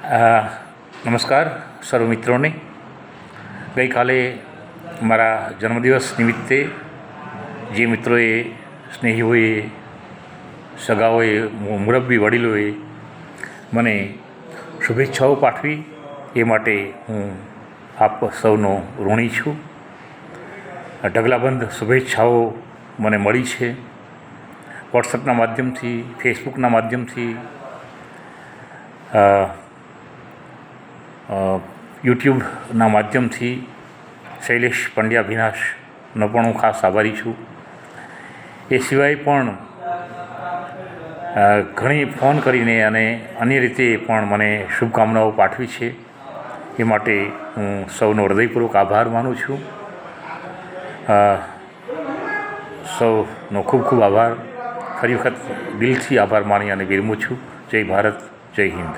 નમસ્કાર સર્વ મિત્રોને. ગઈકાલે મારા જન્મદિવસ નિમિત્તે જે મિત્રોએ, સ્નેહીઓએ, સગાઓએ, મુરબ્બી વડીલોએ મને શુભેચ્છાઓ પાઠવી, એ માટે હું આપ સૌનો ઋણી છું. ઢગલાબંધ શુભેચ્છાઓ મને મળી છે. વોટ્સઅપના માધ્યમથી, ફેસબુકના માધ્યમથી, યુટ્યુબના માધ્યમથી. શૈલેષ પંડ્યા ભીનાશનો પણ હું ખાસ આભારી છું. એ સિવાય પણ ઘણી ફોન કરીને અને અન્ય રીતે પણ મને શુભકામનાઓ પાઠવી છે. એ માટે હું સૌનો હૃદયપૂર્વક આભાર માનું છું. સૌનો ખૂબ ખૂબ આભાર. ફરી વખત દિલથી આભાર માની અને વિરમું છું. જય ભારત, જય હિન્દ.